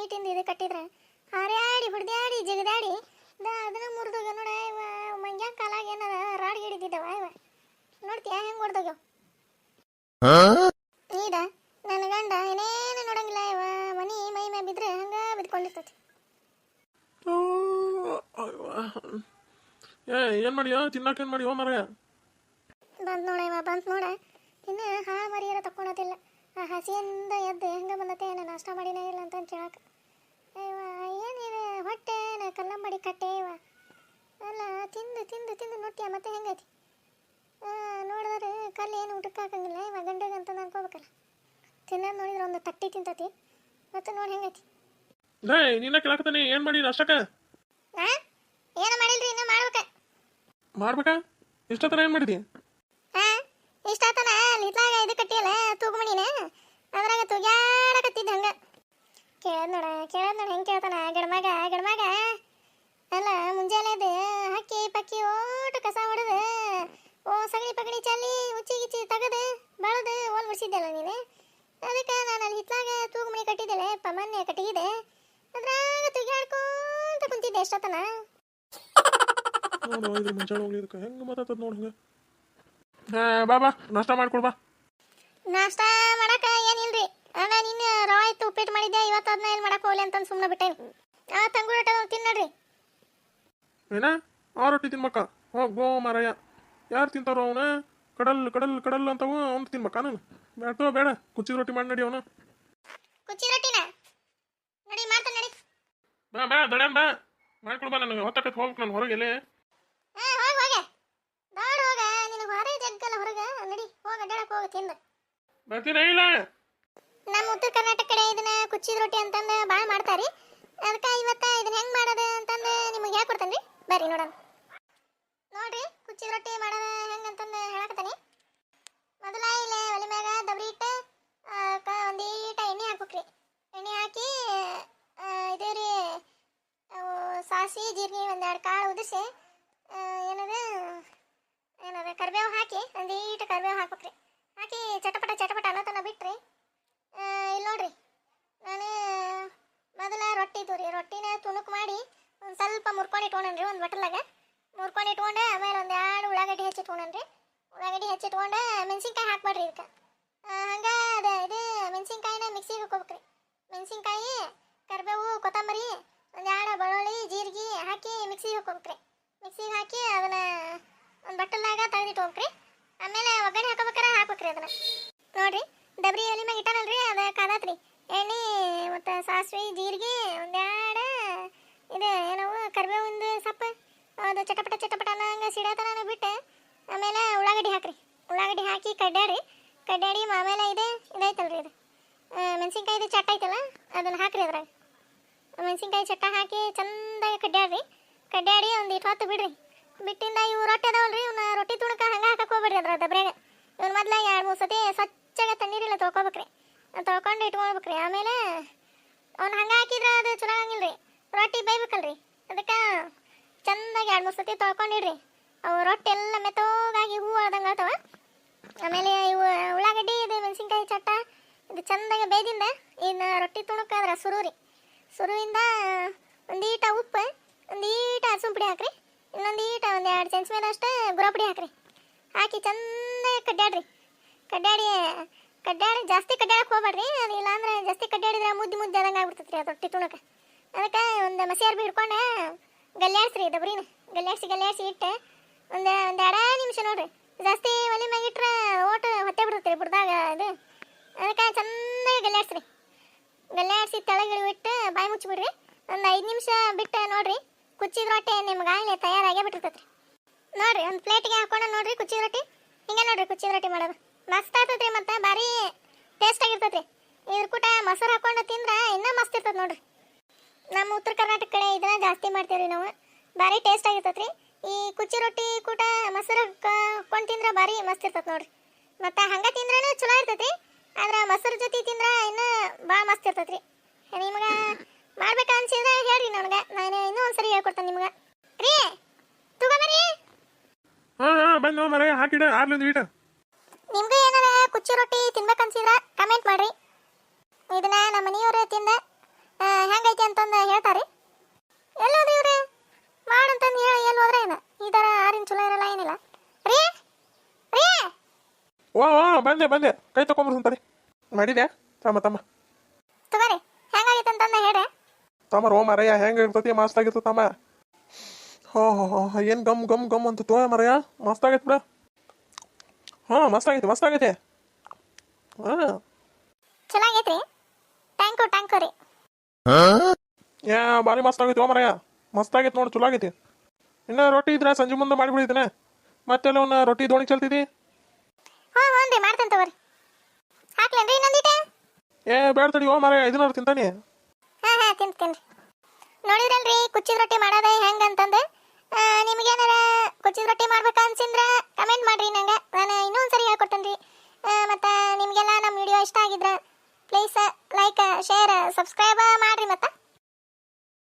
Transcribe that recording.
ಮೀಟಿಂದ ಇದು ಕಟ್ಟಿದ್ರೆ ಹಾರ್ಯಾಡಿ ಹೊಡೆದಾಡಿ ಜಿಗದಾಡಿ ಅದನ್ನ ಮುರಿದೋಗ ನೋಡ ಮಂಗ್ಯಾನ ಕಾಲಾಗ ಏನದ ರಾಡ್ ಹಿಡಿದಿದ್ದವ ಇವ ನೋಡ್ತೀಯ ಹೆಂಗೆ ಹೊಡೆದೋಗ್ಯವ ಈಗ ನನ್ನ ಗಂಡ ಏನೇನು ನೋಡಂಗಿಲ್ಲ ಇವ ಮನಿ ಮೈ ಮೇ ಬಿದ್ರೆ ಹಂಗ ಬಿದ್ಕೊಂಡಿರ್ತೈತಿ. ಏನ್ ಮಾಡಿಯೋ ತಿನ್ನಕ್ಕೆ ಏನ್ ಮಾಡಿಯೋ ಮರ ಬಂತ್ ನೋಡ ಇವ ಬಂತ್ ನೋಡ ಇನ್ನು ಹಾ ಮರಿಯಾರ ತಕ್ಕೊಳತಿಲ್ಲ ಆ ಹಸಿಯಿಂದ ಎದ್ದು ಹೆಂಗ ಬಂದತೆ ನಾನು ನಾಷ್ಟ ಮಾಡಿನೇ ಇಲ್ಲ ಅಂತ ಕೇಳಕ ಇವ ಏನಿದೆ ಹೊಟ್ಟೆ ಕಲ್ಲಂಬಡಿ ಕಟ್ಟೆ ಇವ ಅಲ್ಲ ತಿಂದು ತಿಂದು ತಿಂದು ನೋಡ್ತೀಯ ಮತ್ತೆ ಹೆಂಗೈತಿ ನೋಡಿದ್ರೆ ಕಲ್ಲು ಏನು ಊಟಕ್ಕೆ ಹಾಕಂಗಿಲ್ಲ ಇವ ಗಂಡಗೆ ಅಂತ ಅನ್ಕೋಬೇಕಲ್ಲ ತಿನ್ನೋದು ನೋಡಿದ್ರೆ ಒಂದು ತಟ್ಟಿ ತಿಂತತಿ ಮತ್ತೆ ನೋಡಿ ಹೆಂಗೈತಿ. ನಿನ್ನ ಕೇಳಕತ್ತಾನೆ ಏನ್ ಮಾಡಿ ನಾಷ್ಟಕ್ಕ ಏನು ಮಾಡಿಲ್ರಿ ಇನ್ನು ಮಾಡ್ಬೇಕಾ ಇಷ್ಟೊತ್ತರ ಏನ್ ಮಾಡಿದಿ ಇಷ್ಟಾತನ ಹಿತ್ಲಾಗ ಇದು ಕಟ್ಟಿಯಲ್ಲ ತೂಗುಮಣಿನ ಅದ್ರಾಗ ತುಗ್ಯಾಡಕತ್ತಿದ್ದ ಹಂಗ ಕೇಳದ್ ನೋಡ ಹೆಂಗೆ ಕೇಳ್ತಾನ ಗಡ್ಮಗ ಅಲ್ಲ ಮುಂಜಾನೆದು ಹಕ್ಕಿ ಪಕ್ಕಿ ಓಟು ಕಸ ಹೊಡೆದು ಸಗಣಿ ಪಗಣಿ ಚಲ್ಲಿ ಉಚ್ಚಿ ಗಿಚ್ಚಿ ತೆಗೆದು ಬೆಳೆದು ಓಲ್ ಬಿಡಿಸಿದ್ದಲ್ಲ ನೀನು ಅದಕ್ಕೆ ನಾನು ಅಲ್ಲಿ ಹಿತ್ಲಾಗ ತೂಗುಮಣಿ ಕಟ್ಟಿದ್ದೆಲೆ ಪಮನ್ಯ ಕಟ್ಟಿಗಿದೆ ಅದ್ರಾಗ ತುಗ್ಯಾಡ್ಕೊಂತ ಕುಂತಿದ್ದೆ ಎಷ್ಟೊತ್ತನ ಮುಂಚಾಳ ಹೋಗ್ಲಿದಕ್ಕೆ ಹೆಂಗೆ ಮಾತಾಡ್ತದ ನೋಡ ಹಂಗ ಬಾ ನಾಷ್ಟ ಮಾಡ್ಕೊಡ್ ಬಾ. ನಾಷ್ಟ ಮಾಡಕ ಏನಿಲ್ರಿ ಅಣ್ಣ ನಿನ್ನ ರವಾ ಇತ್ತು ಉಪ್ಪಿಟ್ಟು ಮಾಡಿದ್ದೆ ಇವತ್ತು ಅದನ್ನ ಏನು ಮಾಡಕ್ಕೆ ಹೋಗ್ಲಿ ಅಂತ ಸುಮ್ಮನೆ ಬಿಟ್ಟೇನಿ ತಂಗು ರೊಟ್ಟಿ ತಿನ್ನಡ್ರಿ ಏನ ಆ ರೊಟ್ಟಿ ತಿನ್ಬೇಕ ಹೋಗೋ ಮಾರಾಯ ಯಾರು ತಿಂತಾರೋ ಅವನ ಕಡಲ್ ಕಡಲ್ ಕಡಲ್ ಅಂತವು ಅವ್ನು ತಿನ್ಬೇಕ ನಾನು ಬೇಡ ಕುಚ್ಚಿ ರೊಟ್ಟಿ ಮಾಡಿ ನಡಿ ಅವನು ಕುಚ್ಚಿ ರೊಟ್ಟಿನ ನಡಿ ಮಾಡ್ತಾನೆ ನಡಿ ಬಾ ದಡ್ಯಾನ್ ಬಾ ಮಾಡ್ಕೊಡ್ ಬಾ ನನಗೆ ಹೊತ್ತಕ್ಕೆ ಹೋಗ್ಬೇಕು ನಾನು ಹೊರಗೆ ಎಲ್ಲಿ ಹೋಗ ದಾಡ್ ಹೋಗ ನಿನಗೆ ಹೊರಗೆ ಜಗ್ಗಲ್ಲ ಹೊರಗೆ ನಡಿ ಹೋಗ ಅಡ್ಡಾಡಕ್ಕೆ ಹೋಗ ತಿಂದು ಬರ್ತೀರಾ ಇಲ್ಲ ನಮ್ಮ ಉತ್ತರ ಕರ್ನಾಟಕ ಕಡೆ ಇದನ್ನ ಕುಚ್ಚಿದ ರೊಟ್ಟಿ ಅಂತಂದು ಭಾಳ ಮಾಡ್ತಾರಿ ಅದಕ್ಕೆ ಇವತ್ತು ಇದನ್ನ ಹೆಂಗೆ ಮಾಡೋದು ಅಂತಂದು ನಿಮಗೆ ಹೇಳ್ಕೊಡ್ತೇನೆ ರೀ ಬರ್ರಿ ನೋಡೋಣ ನೋಡ್ರಿ ಕುಚ್ಚಿದ ರೊಟ್ಟಿ ಮಾಡೋದು ಹೆಂಗೆ ಅಂತಂದು ಹೇಳಕತ್ತೀನಿ ಮೊದಲ ಇಲ್ಲೇ ಒಲೆ ಮ್ಯಾಗ ದಬ್ರಿ ಇಟ್ಟು ಒಂದೀಟ ಎಣ್ಣೆ ಹಾಕ್ಬೇಕ್ರಿ ಎಣ್ಣೆ ಹಾಕಿ ಇದೇ ರೀ ಸಾಸಿವೆ ಜೀರಿಗೆ ಒಂದೆರಡು ಕಾಳು ಉದಿಸಿ ಏನದ ಕರಿಬೇವು ಹಾಕಿ ಒಂದೀಟ ಕರಿಬೇವು ಹಾಕ್ಬೇಕ್ರಿ ಹಾಕಿ ಚಟಪಟ ಅನ್ನೋತನ ಬಿಟ್ರಿ ಇಲ್ಲಿ ನೋಡ್ರಿ ನಾನು ಮೊದಲ ರೊಟ್ಟಿ ಇದ್ದು ರೊಟ್ಟಿನ ತುಣುಕು ಮಾಡಿ ಒಂದು ಸ್ವಲ್ಪ ಮುರ್ಕೊಂಡು ಇಟ್ಕೊಂಡ್ರಿ ಒಂದು ಬಟ್ಟಲಾಗ ಮುರ್ಕೊಂಡು ಇಟ್ಕೊಂಡೆ ಆಮೇಲೆ ಒಂದು 2 ಉಳ್ಳಾಗಡ್ಡಿ ಹೆಚ್ಚಿಟ್ಕೊಂಡ್ರಿ ಉಳ್ಳಾಗಡ್ಡಿ ಹೆಚ್ಚಿಟ್ಕೊಂಡೆ ಮೆಣಸಿನ್ಕಾಯಿ ಹಾಕ್ಬೇಡ್ರಿ ಇದಕ್ಕೆ ಹಂಗೆ ಇದು ಮೆಣಸಿನ್ಕಾಯಿನ ಮಿಕ್ಸಿಗೆ ಹಾಕೋಬೇಕ್ರಿ ಮೆಣಸಿನ್ಕಾಯಿ ಕರಿಬೇವು ಕೊತ್ತಂಬರಿ ಒಂದು 2 ಬೆಳ್ಳುಳ್ಳಿ ಜೀರಿಗೆ ಹಾಕಿ ಮಿಕ್ಸಿಗೆ ಹಾಕೋಬೇಕ್ರಿ ಮಿಕ್ಸಿಗೆ ಹಾಕಿ ಅದನ್ನು ಒಂದು ಬಟ್ಟಲಾಗ ತೆಗೆದಿಟ್ಕೋಬೇಕ್ರಿ ಆಮೇಲೆ ಒಗ್ಗರಣೆ ಹಾಕೋಬೇಕಾರೆ ಹಾಕ್ಬೇಕ್ರಿ ಅದನ್ನು ನೋಡ್ರಿ ಡಬ್ರಿ ಒಲೆ ಮ್ಯಾಗ ಇಟ್ಟಾನಲ್ರಿ ಅದು ಕಾದಾತ್ರಿ ಎಣ್ಣೆ ಮತ್ತು ಸಾಸಿವೆ ಜೀರಿಗೆ ಒಂದೆರಡು ಇದು ಏನವು ಕರಿಬೇವಿಂದು ಸೊಪ್ಪು ಅದು ಚಟಪಟ ಅನ್ನಂಗೆ ಸಿಡತನ ಬಿಟ್ಟು ಆಮೇಲೆ ಉಳ್ಳಾಗಡ್ಡಿ ಹಾಕ್ರಿ ಉಳ್ಳಾಗಡ್ಡಿ ಹಾಕಿ ಕಡ್ಡಾಡಿ ಆಮೇಲೆ ಇದೈತಲ್ರಿ ಇದು ಮೆಣಸಿನ್ಕಾಯಿದು ಚಟ್ಟ ಐತಲ್ಲ ಅದನ್ನು ಹಾಕ್ರಿ ಅದ್ರಾಗ ಮೆಣಸಿನ್ಕಾಯಿ ಚಟ್ಟ ಹಾಕಿ ಚಂದಾಗಿ ಕಡ್ಡಾಡಿ ಒಂದು 2 ಹೊತ್ತು ಬಿಡ್ರಿ ಬಿಟ್ಟಿಂದ ಇವು ರೊಟ್ಟಿ ಅದಾವಲ್ರಿ ಇವನ್ನ ರೊಟ್ಟಿ ತುಣಕ ಹಂಗೆ ಹಾಕಕ್ಕೆ ಹೋಗ್ಬೇಡ್ರಿ ಅದ್ರ ದಬ್ರ್ಯಾಗ ಇವನ್ ಮೊದ್ಲ 2-3 ಸತಿ ಸ್ವಚ್ಛಾಗ ತಣ್ಣೀರಿಲ್ಲ ತೊಳ್ಕೊಬೇಕ್ರಿ ತೊಳ್ಕೊಂಡು ಇಟ್ಕೊಳ್ಬೇಕ್ರಿ ಆಮೇಲೆ ಅವ್ನು ಹಂಗೆ ಹಾಕಿದ್ರೆ ಅದು ಚಲೋ ಆಗಂಗಿಲ್ರಿ ರೊಟ್ಟಿ ಬೇಯ್ಬೇಕಲ್ರಿ ಅದಕ್ಕೆ ಚಂದಾಗಿ 2-3 ಸತಿ ತೊಳ್ಕೊಂಡಿಡ್ರಿ ಅವು ರೊಟ್ಟಿ ಎಲ್ಲ ಮೆತ್ತೋಗಾಗಿ ಹೂವು ಆದಂಗೆ ಆಗ್ತಾವ ಆಮೇಲೆ ಇವು ಉಳ್ಳಾಗಡ್ಡಿ ಇದು ಮೆಣಸಿನ್ಕಾಯಿ ಚಟ್ಟ ಇದು ಚಂದಾಗಿ ಬೇಯ್ದಿಂದ ಇನ್ನು ರೊಟ್ಟಿ ತುಣಕಾದ್ರೆ ಸುರುವಿಂದ ಒಂದೀಟ ಉಪ್ಪು ಒಂದೀಟ ಅರಸಿನ ಪುಡಿ ಹಾಕ್ರಿ ಇನ್ನೊಂದೀಟ ಒಂದು 2 ಚಮಚ ಮೇಲೆ ಅಷ್ಟೇ ಗುರ ಪುಡಿ ಹಾಕಿ ಚಂದಾಗಿ ಕಡ್ಡಾಡಿ ಜಾಸ್ತಿ ಕಡ್ಡಾಡಕ್ಕೆ ಹೋಗ್ಬೇಡ್ರಿ ಅದು ಇಲ್ಲಾಂದ್ರೆ ಜಾಸ್ತಿ ಕಡ್ಡಾಡಿದ್ರೆ ಮುದ್ದೆ ಆದಂಗೆ ಆಗ್ಬಿಡ್ತೈತೆ ರೀ ಅದು ರೊಟ್ಟಿ ತುಣಕ ಅದಕ್ಕೆ ಒಂದು ಮಸಿ ಅರ್ಬಿ ಹಿಡ್ಕೊಂಡು ಗಲ್ಲಾಡ್ಸ್ರಿ ದಬ್ರಿನ ಗಲ್ಲಾಡ್ಸಿ ಇಟ್ಟು ಒಂದು 2 ನಿಮಿಷ ನೋಡ್ರಿ ಜಾಸ್ತಿ ಒಲೆ ಮ್ಯಾಗ ಇಟ್ರೆ ಓಟು ಹೊತ್ತೆ ಬಿಡ್ತೈತೆ ರೀ ಬುಡ್ದಾಗ ಅದು ಅದಕ್ಕೆ ಚಂದಾಗಿ ಗಲ್ಲಾಡ್ಸಿ ತೆಳಗಿಳಿ ಬಿಟ್ಟು ಬಾಯಿ ಮುಚ್ಚಿಬಿಡ್ರಿ ಒಂದು 5 ನಿಮಿಷ ಬಿಟ್ಟು ನೋಡ್ರಿ ಕುಚ್ಚಿದ ರೊಟ್ಟಿ ನಿಮ್ಗೆ ಆಗಲೇ ತಯಾರಾಗೇ ಬಿಟ್ಟಿರ್ತೈತೆ ರೀ ನೋಡ್ರಿ ಒಂದು ಪ್ಲೇಟಿಗೆ ಹಾಕೊಂಡು ನೋಡ್ರಿ ಕುಚ್ಚಿದ ರೊಟ್ಟಿ ಹಿಂಗೆ ನೋಡ್ರಿ ಕುಚ್ಚಿದ ರೊಟ್ಟಿ ಮಾಡೋದು ಮಸ್ತ್ ಆಗ್ತೈತೆ ರೀ ಮತ್ತು ಭಾರಿ ಟೇಸ್ಟ್ ಆಗಿರ್ತೈತೆ ರೀ ಇದ್ರ ಕೂಟ ಮೊಸರು ಹಾಕೊಂಡು ತಿಂದ್ರೆ ಇನ್ನೂ ಮಸ್ತ್ ಇರ್ತದೆ ನೋಡ್ರಿ ನಮ್ಮ ಉತ್ತರ ಕರ್ನಾಟಕ ಕಡೆ ಇದನ್ನ ಜಾಸ್ತಿ ಮಾಡ್ತೀವಿ ರೀ ನಾವು ಭಾರಿ ಟೇಸ್ಟ್ ಆಗಿರ್ತೈತೆ ರೀ ಈ ಕುಚ್ಚಿ ರೊಟ್ಟಿ ಕೂಟ ಮೊಸರು ಹಾಕೊಂಡು ತಿಂದ್ರೆ ಭಾರಿ ಮಸ್ತ್ ಇರ್ತೈತೆ ನೋಡ್ರಿ ಮತ್ತು ಹಂಗೆ ತಿಂದ್ರೂ ಚಲೋ ಇರ್ತೈತಿ ಆದ್ರೆ ಮೊಸರು ಜೊತೆ ತಿಂದ್ರೆ ಇನ್ನೂ ಭಾಳ ಮಸ್ತ್ ಇರ್ತೈತೆ ರೀ ನಿಮ್ಗೆ ಮಾಡ್ಬೇಕು ಅನ್ಸಿದ್ರೆ ಹೇಳ್ರಿ ನನಗೆ ನಾನು ಇನ್ನೂ ಒಂದ್ಸರಿ ಹೇಳ್ಕೊಡ್ತೇನೆ ನಿಮ್ಗೆ ರೀ ತಗೋಬರ್ರಿ ಬಂದು ಮರ ಹಾಕಿಡ ಆರ್ಲಿಂದ ಈಟ ನಿಮ್ಗೆ ಏನಾರ ಕುಚ್ಚಿ ರೊಟ್ಟಿ ತಿನ್ಬೇಕು ಅನ್ಸಿದ್ರೆ ಕಮೆಂಟ್ ಮಾಡ್ರಿ ಇದನ್ನ ನಮ್ಮ ಮನೆಯವರು ತಿಂದ ಹೆಂಗೈತಿ ಅಂತಂದು ಹೇಳ್ತಾರೆ. ಎಲ್ಲೋದ್ರಿ ಇವ್ರೆ ಮಾಡಂತಂದು ಹೇಳಿ ಎಲ್ಲಿ ಹೋದ್ರೆ ಏನ ಈ ಥರ ಆರಿನ ಚಲೋ ಇರಲ್ಲ ಏನಿಲ್ಲ. ರೀ ರೀ ಓ ಬಂದೆ ಕೈ ತಗೊಂಬರ್ತಾನೆ ಮಾಡಿದ್ಯಾ ತಮ್ಮ ತಗೋರಿ ಹೆಂಗಾಗೈತೆ ಅಂತಂದು ಹೇಳ್ರಿ. ತಮ್ಮ ರೋ ಮರಯ್ಯ ಹೆಂಗೆ ಇರ್ತತಿ ಮಸ್ತ್ ಆಗಿತ್ತು ತಮ್ಮ. ಹೋ ಏನು ಗಮ್ ಅಂತ ತೋ ಮರಯ್ಯ ಮಸ್ತ್ ಆಗೈತೆ ಬಿಡ. ಹಾಂ ಮಸ್ತ್ ಆಗೈತೆ ಹಾಂ ಚಲೋ ಆಗೈತ್ರಿ. ಟ್ಯಾಂಕು ರೀ. ಭಾರಿ ಮಸ್ತ್ ಆಗೈತಿ ಓ ಮರಯ್ಯ ಮಸ್ತ್ ಆಗೈತೆ ನೋಡಿ ಚಲೋ ಆಗೈತಿ. ಇನ್ನು ರೊಟ್ಟಿ ಇದ್ರೆ ಸಂಜೆ ಮುಂದೆ ಮಾಡಿಬಿಡಿದ್ದೇನೆ ಮತ್ತೆಲ್ಲ ಒಂದು ರೊಟ್ಟಿ ದೋಣಿ ಚಲ್ತಿದ್ದಿ. ಹ್ಞೂ ರೀ ಮಾಡ್ತೇನೆ ತಗೋರಿ. ಹಾಕ್ಲೇನ್ರಿ ಇನ್ನೊಂದಿಟ್ಟೆ? ಬೇಡ ತಡಿ ಓ ಮರಯ್ಯ ಇದನ್ನ ತಿಂತಾನೆ. ಹಾಂ ತಿಂತೀನಿ. ನೋಡಿದ್ರಲ್ರಿ ಕುಚ್ಚಿದ ರೊಟ್ಟಿ ಮಾಡೋದು ಹೆಂಗೆ ಅಂತಂದು. ನಿಮಗೇನಾರ ಕುಚ್ಚಿದ ರೊಟ್ಟಿ ಮಾಡ್ಬೇಕಾ ಅನ್ಸಿದ್ರೆ ಕಮೆಂಟ್ ಮಾಡಿರಿ ನಂಗೆ, ನಾನು ಇನ್ನೊಂದು ಸರಿ ಹೇಳ್ಕೊಟ್ಟೇನೆ ರೀ. ಮತ್ತು ನಿಮಗೆಲ್ಲ ನಮ್ಮ ವಿಡಿಯೋ ಇಷ್ಟ ಆಗಿದ್ರೆ ಪ್ಲೀಸ್ ಲೈಕ್ ಶೇರ್ ಸಬ್ಸ್ಕ್ರೈಬ್ ಮಾಡಿರಿ. ಮತ್ತು